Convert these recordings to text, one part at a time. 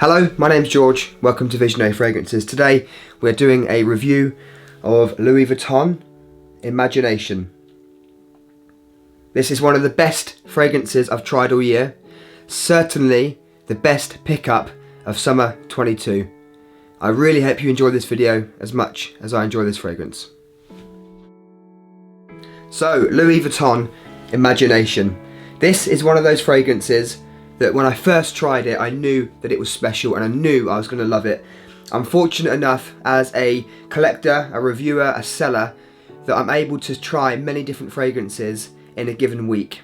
Hello, my name's George. Welcome to Visionary Fragrances. Today we're doing a review of Louis Vuitton Imagination. This is one of the best fragrances I've tried all year. Certainly the best pickup of summer 22. I really hope you enjoy this video as much as I enjoy this fragrance. So, Louis Vuitton Imagination. This is one of those fragrances that when I first tried it, I knew that it was special and I knew I was going to love it. I'm fortunate enough as a collector, a reviewer, a seller, that I'm able to try many different fragrances in a given week.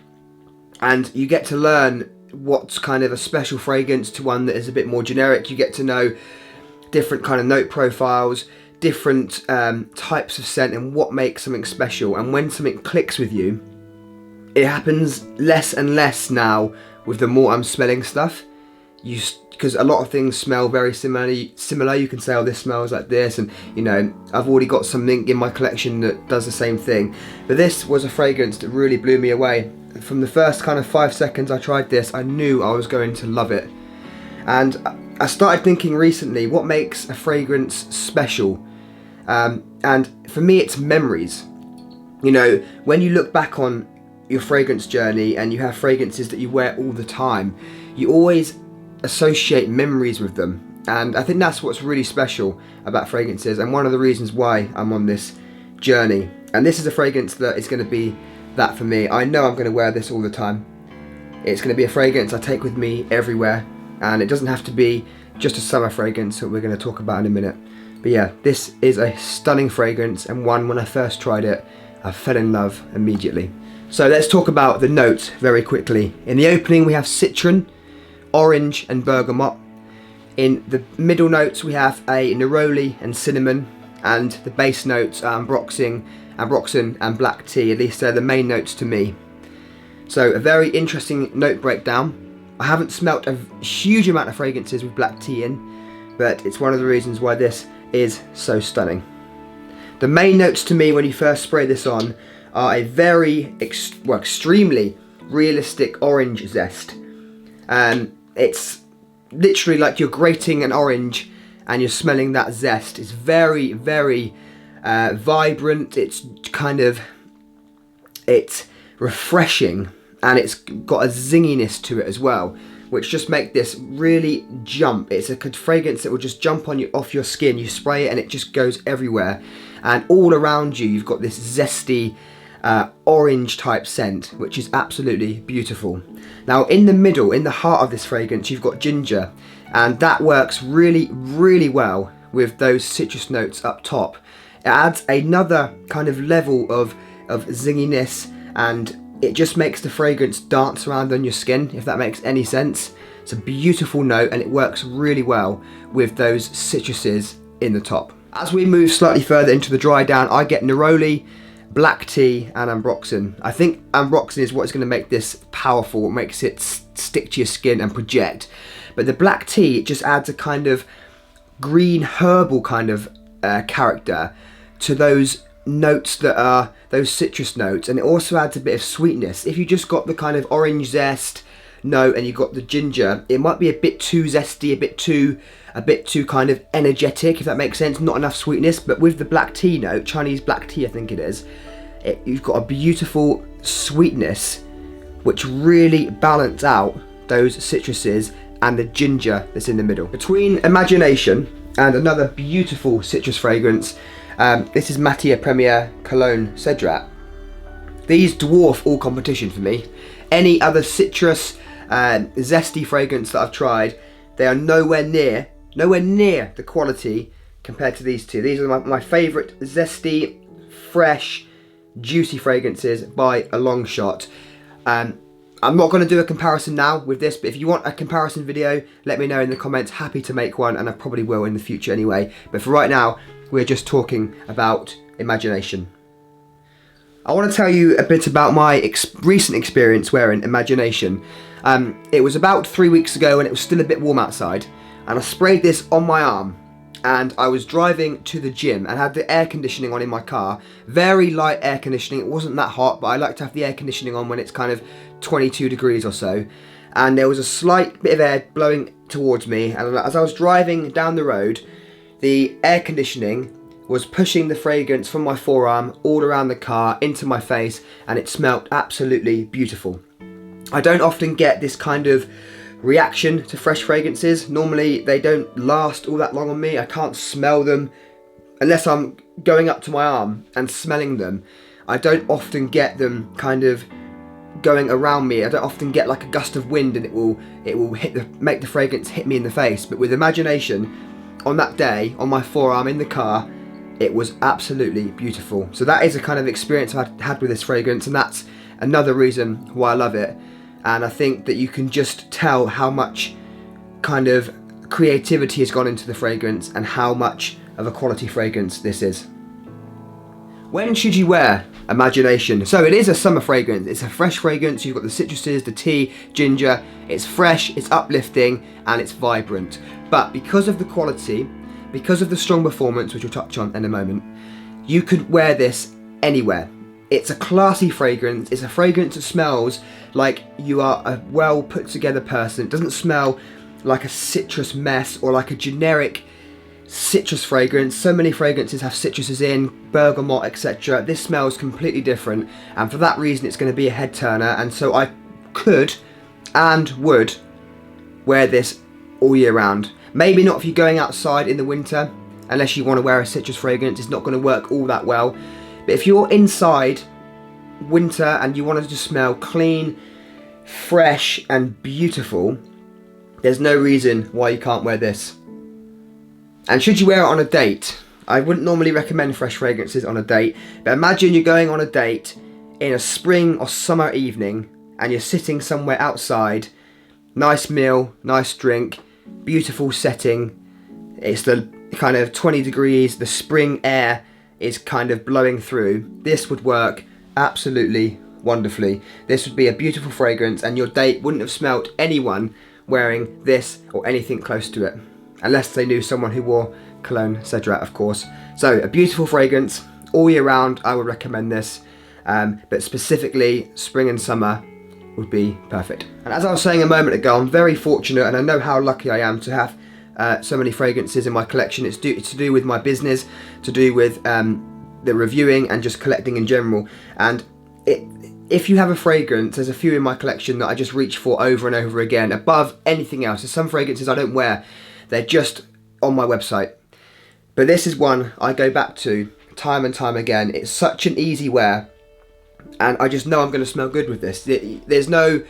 And you get to learn what's kind of a special fragrance to one that is a bit more generic. You get to know different kind of note profiles, different types of scent and what makes something special. And when something clicks with you, it happens less and less now with the more I'm smelling stuff. Because a lot of things smell very similar. You can say, oh, this smells like this, and you know, I've already got something in my collection that does the same thing. But this was a fragrance that really blew me away. From the first kind of 5 seconds I tried this, I knew I was going to love it. And I started thinking recently, what makes a fragrance special? And for me, it's memories. You know, when you look back on your fragrance journey and you have fragrances that you wear all the time, you always associate memories with them. And I think that's what's really special about fragrances, and one of the reasons why I'm on this journey. And this is a fragrance that is going to be that for me. I know I'm going to wear this all the time. It's going to be a fragrance I take with me everywhere, and it doesn't have to be just a summer fragrance that we're going to talk about in a minute. But yeah, this is a stunning fragrance, and one, when I first tried it, I fell in love immediately. So let's talk about the notes very quickly. In the opening we have citron, orange and bergamot. In the middle notes we have a neroli and cinnamon, and the base notes are ambroxan and black tea. At least they're the main notes to me. So a very interesting note breakdown. I haven't smelt a huge amount of fragrances with black tea in, but it's one of the reasons why this is so stunning. The main notes to me when you first spray this on are a very extremely realistic orange zest. It's literally like you're grating an orange and you're smelling that zest. It's very, very vibrant. It's refreshing, and it's got a zinginess to it as well, which just make this really jump. It's a fragrance that will just jump on you off your skin. You spray it and it just goes everywhere, and all around you you've got this zesty orange type scent, which is absolutely beautiful. Now in the middle, in the heart of this fragrance, you've got ginger, and that works really, really well with those citrus notes up top. It adds another kind of level of zinginess, and it just makes the fragrance dance around on your skin, if that makes any sense. It's a beautiful note, and it works really well with those citruses in the top. As we move slightly further into the dry down, I get neroli, black tea and ambroxan. I think ambroxan is what's going to make this powerful, what makes it stick to your skin and project. But the black tea, it just adds a kind of green herbal kind of character to those notes that are those citrus notes, and it also adds a bit of sweetness. If you just got the kind of orange zest note and you got the ginger, it might be a bit too zesty, a bit too kind of energetic, if that makes sense. Not enough sweetness. But with the black tea note, Chinese black tea I think it is, you've got a beautiful sweetness which really balance out those citruses and the ginger that's in the middle. Between Imagination and another beautiful citrus fragrance, this is Matiere Premier Cologne Cedrat. These dwarf all competition for me. Any other citrus zesty fragrance that I've tried, they are nowhere near the quality compared to these two. These are my favourite zesty, fresh, juicy fragrances by a long shot. I'm not going to do a comparison now with this, but if you want a comparison video, let me know in the comments. Happy to make one, and I probably will in the future anyway. But for right now, we're just talking about Imagination. I want to tell you a bit about my recent experience wearing Imagination. It was about 3 weeks ago, and it was still a bit warm outside, and I sprayed this on my arm, and I was driving to the gym and had the air conditioning on in my car. Very light air conditioning. It wasn't that hot, but I like to have the air conditioning on when it's kind of 22 degrees or so. and there was a slight bit of air blowing towards me, and as I was driving down the road, the air conditioning was pushing the fragrance from my forearm all around the car into my face, and it smelled absolutely beautiful. I don't often get this kind of reaction to fresh fragrances. Normally they don't last all that long on me. I can't smell them unless I'm going up to my arm and smelling them. I don't often get them kind of going around me. I don't often get like a gust of wind and it will make the fragrance hit me in the face. But with Imagination, on that day, on my forearm in the car, it was absolutely beautiful. So that is a kind of experience I've had with this fragrance, and that's another reason why I love it. And I think that you can just tell how much kind of creativity has gone into the fragrance and how much of a quality fragrance this is. When should you wear Imagination? So it is a summer fragrance. It's a fresh fragrance. You've got the citruses, the tea, ginger. It's fresh, it's uplifting, and it's vibrant. But because of the quality, because of the strong performance, which we'll touch on in a moment, you could wear this anywhere. It's a classy fragrance. It's a fragrance that smells like you are a well put together person. It doesn't smell like a citrus mess or like a generic citrus fragrance. So many fragrances have citruses in, bergamot, etc. This smells completely different, and for that reason it's going to be a head turner, and so I could and would wear this all year round. Maybe not if you're going outside in the winter, unless you want to wear a citrus fragrance. It's not going to work all that well. But if you're inside winter and you want to just smell clean, fresh and beautiful, there's no reason why you can't wear this. And should you wear it on a date? I wouldn't normally recommend fresh fragrances on a date, but imagine you're going on a date in a spring or summer evening and you're sitting somewhere outside, nice meal, nice drink, beautiful setting. It's the kind of 20 degrees, the spring air is kind of blowing through. This would work absolutely wonderfully. This would be a beautiful fragrance, and your date wouldn't have smelt anyone wearing this or anything close to it, unless they knew someone who wore Cologne Cedrat, of course. So a beautiful fragrance all year round. I would recommend this, but specifically spring and summer would be perfect. And as I was saying a moment ago, I'm very fortunate, and I know how lucky I am to have so many fragrances in my collection. It's to do with my business, to do with the reviewing and just collecting in general. And if you have a fragrance, there's a few in my collection that I just reach for over and over again, above anything else. There's some fragrances I don't wear, they're just on my website. But this is one I go back to time and time again. It's such an easy wear, and I just know I'm going to smell good with this. There's no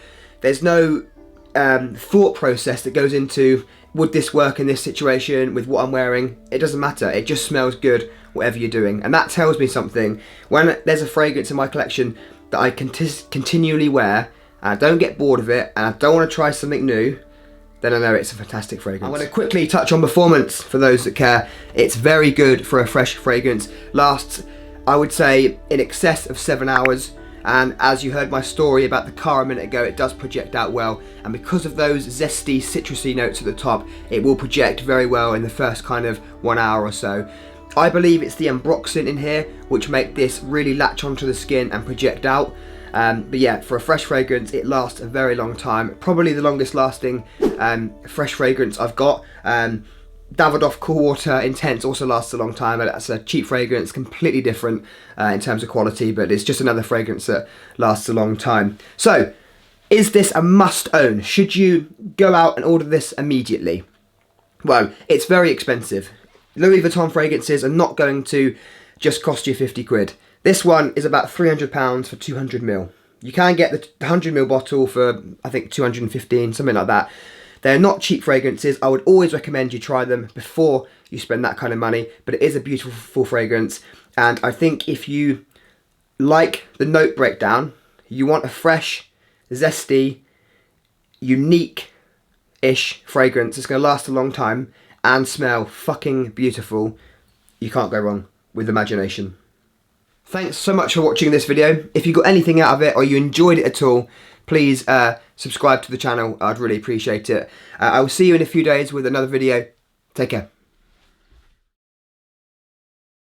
thought process that goes into, would this work in this situation with what I'm wearing? It doesn't matter. It just smells good whatever you're doing, and that tells me something. When there's a fragrance in my collection that I continually wear and I don't get bored of it and I don't want to try something new, then I know it's a fantastic fragrance. I'm going to quickly touch on performance for those that care. It's very good for a fresh fragrance. Lasts, I would say, in excess of 7 hours. And as you heard my story about the car a minute ago, it does project out well. And because of those zesty, citrusy notes at the top, it will project very well in the first kind of 1 hour or so. I believe it's the ambroxan in here which make this really latch onto the skin and project out. But yeah, for a fresh fragrance, it lasts a very long time. Probably the longest lasting fresh fragrance I've got. Davidoff Cool Water Intense also lasts a long time. That's a cheap fragrance, completely different in terms of quality, but it's just another fragrance that lasts a long time. So, is this a must own? Should you go out and order this immediately? Well, it's very expensive. Louis Vuitton fragrances are not going to just cost you 50 quid. This one is about £300 for 200ml. You can get the 100ml bottle for, I think, 215, something like that. They're not cheap fragrances. I would always recommend you try them before you spend that kind of money, but it is a beautiful fragrance. And I think if you like the note breakdown, you want a fresh, zesty, unique-ish fragrance that's going to last a long time and smell fucking beautiful, you can't go wrong with Imagination. Thanks so much for watching this video. If you got anything out of it or you enjoyed it at all, please subscribe to the channel. I'd really appreciate it. I will see you in a few days with another video. Take care.